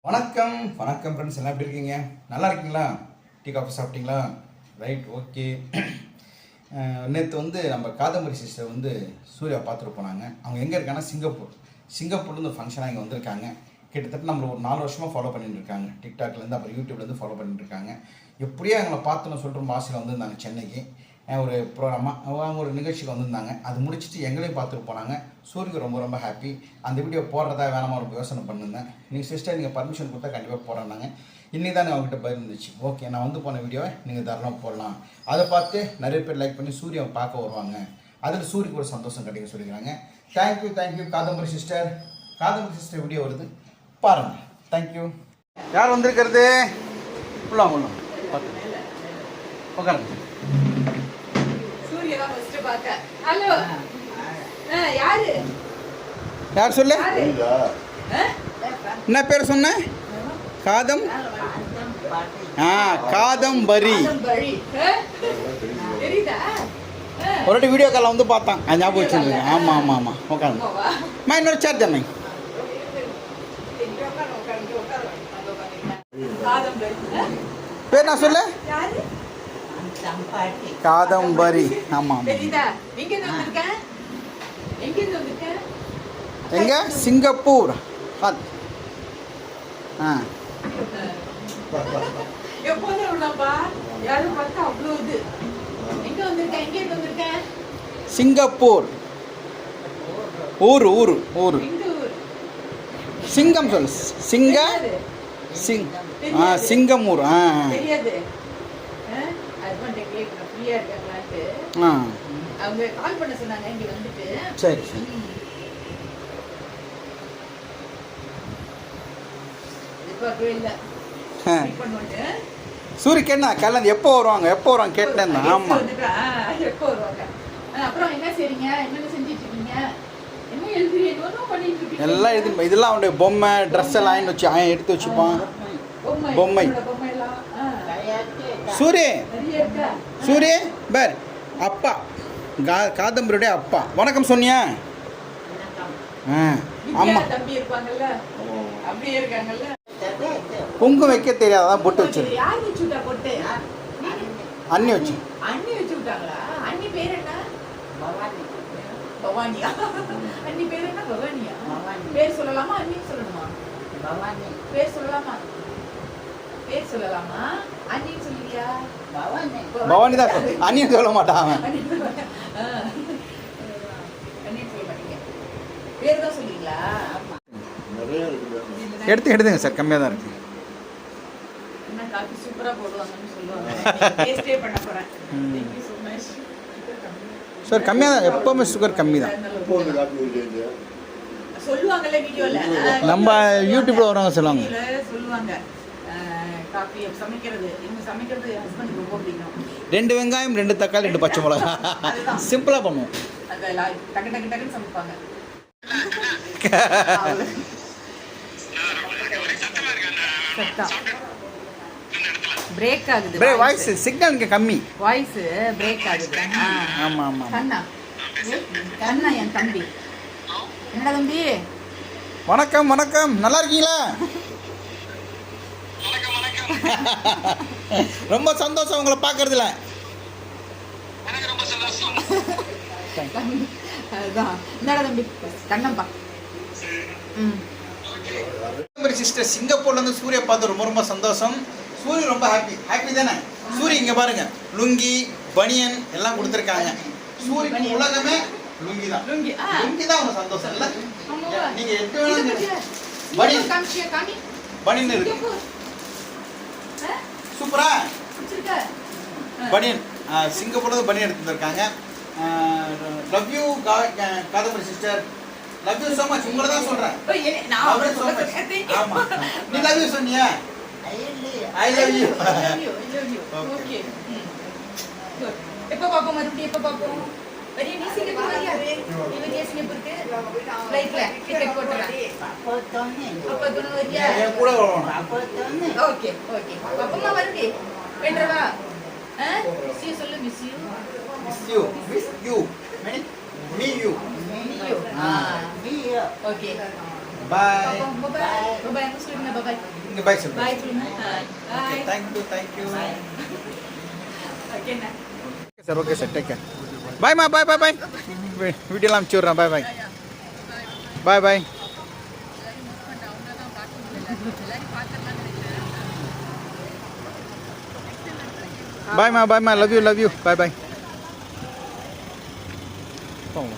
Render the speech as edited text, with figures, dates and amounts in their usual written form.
வணக்கம் வணக்கம் ஃப்ரெண்ட்ஸ், எல்லாம் எப்படி இருக்கீங்க? நல்லா இருக்கீங்களா? டீ காஃபி சாப்பிட்டீங்களா? Right, okay. நேற்று நம்ம காதம்பரி சிஸ்டர் சூர்யா பார்த்துட்டு போனாங்க. அவங்க எங்கே இருக்காங்கன்னா சிங்கப்பூர்லேருந்து ஃபங்க்ஷனாக இங்கே வந்திருக்காங்க. கிட்டத்தட்ட நம்மளை ஒரு 4 வருஷமாக ஃபாலோ பண்ணிட்டு இருக்காங்க. டிக்டாக்லேருந்து அப்புறம் யூடியூப்லேருந்து ஃபாலோ பண்ணிட்டு இருக்காங்க. எப்படியோ எங்களை பார்த்துன்னு சொல்லிட்டு ரொம்ப ஆசையில் வந்திருந்தாங்க சென்னைக்கு. ஒரு ப்ரோக்ராமாக அவங்க ஒரு நிகழ்ச்சிக்கு வந்திருந்தாங்க. அது முடிச்சுட்டு எங்களையும் பார்த்துட்டு போனாங்க. சூரியக்கு ரொம்ப ரொம்ப ஹாப்பி. அந்த வீடியோ போடுறதா வேணாமா ஒரு யோசனை பண்ணியிருந்தேன். நீங்கள் சிஸ்டர் நீங்கள் பர்மிஷன் கொடுத்தா கண்டிப்பாக போடுறாங்க. இன்றைக்கி தான் அவங்ககிட்ட பதில் இருந்துச்சு. ஓகே, நான் போன வீடியோவை நீங்கள் தாராளமாக போடலாம். அதை பார்த்து நிறைய பேர் லைக் பண்ணி சூர்யாவை பார்க்க வருவாங்க. அதில் சூரியக்கு ஒரு சந்தோஷம் கிடைக்க சொல்லிக்கிறாங்க. தேங்க்யூ காதம்பரி சிஸ்டர் வீடியோ வருது பாருங்கள். தேங்க்யூ. யார் வந்திருக்கிறது? உள்ளாங்க உட்காருங்க. யார் சொல்ல? என்ன பேர் சொன்ன? காதம்பரி. ஒரு வீடியோ காலில் பார்த்தான். ஞாபகம் வச்சுருக்கேன். ஆமாம் உட்காந்து இன்னொரு சார்ஜ் அம்மை. பேர் நான் சொல்ல? காதம்பரி. ஆமாம். எங்க? சிங்கப்பூர். சிங்கப்பூர் ஊரு சிங்கம் சொல்லு. சிங்கமூர். சரி. சூரியக்கு என்ன கல்யாணம் எப்போ வருவாங்க கேட்டேன். ஆமாம். எல்லாம் இதெல்லாம் அவனுடைய பொம்மை ட்ரெஸ் எல்லாம் வச்சு எடுத்து வச்சுப்பான். பொம்மை சூரிய பேர் அப்பா காதம்பரியுடைய அப்பா. வணக்கம் சொன்னியா? ஆமாம். குங்குமம் வைக்க தெரியாதான் பொட்டு வச்சு அண்ணி வச்சு. பவானி தான் அண்ணியும் சொல்ல மாட்டான். எடுத்துங்க சார், கம்மியாக தான் இருக்கு. சார் கம்மியாக தான், எப்பவுமே சுகர் கம்மி தான். நம்ம யூடியூப்ல வரவங்க சொல்லுவாங்க. ரெண்டு வெங்காயம், 2 தக்காளி, 2 பச்சை மிளகா. சிம்பிளா பண்ணுவோம். பிரேக் ஆகுது. வாய்ஸ் சிக்னல் இங்க கம்மி. வாய்ஸ் பிரேக் ஆகுது. ஆமா ஆமா. கண்ணா என் தம்பி. என்னடா தம்பி? வணக்கம். நல்லா இருக்கீங்களா? ரொம்ப சந்தோஷம் உங்களை பார்க்கறதுல. அதுதான். என்னடா தம்பி? கண்ணம்பா. சிஸ்டர் சிங்கப்பூர்லேருந்து சூர்யா பார்த்து ரொம்ப சந்தோஷம். சூரிய ரொம்ப ஹாப்பி தானே? சூரிய இங்கே பாருங்க, லுங்கி பனியன் எல்லாம் கொடுத்துருக்காங்க. சூரியக்கு உலகமே லுங்கி தான். லுங்கி தான் உங்க சந்தோஷம் இல்லை? நீங்க எட்டு பனியன் இருக்கு. சூப்பரா பனியன். சிங்கப்பூர்ல பனியன் எடுத்துருக்காங்க. Love you Kadambari sister. Love you so much. உங்களை தான் சொல்றேன். ஆமா, நீ லவ் யூ சொன்னியா? I love you. Okay. எப்ப பாப்போம் மறுபடியும்? எப்ப பாப்போம்? வரியா நீ சிங்கப்பூர் வரியா? நீ வரியா சிங்கப்பூருக்கு? ஃளைட்ல டிக்கெட் போட்டுறேன். அப்ப துணு வரியா? நான் கூட வரணும். ஓகே. அப்பமா வருடி. வென்றவா? see you சொல்லு. miss you. Me you. Okay. பாய். பாய் பாய் அங்க சொல்லுங்க பாய் இங்கே பாய் சொல்லுங்க. பாய் சொல்லுங்க பாய் தேங்க்யூ. ஓகேண்ணா sir okay sir take care. பாய்மா பாய். வீடியோலாம் அனுப்பிச்சி விட்றேன். Bye bye. பாய்மா லவ் யூ பாய். போங்க.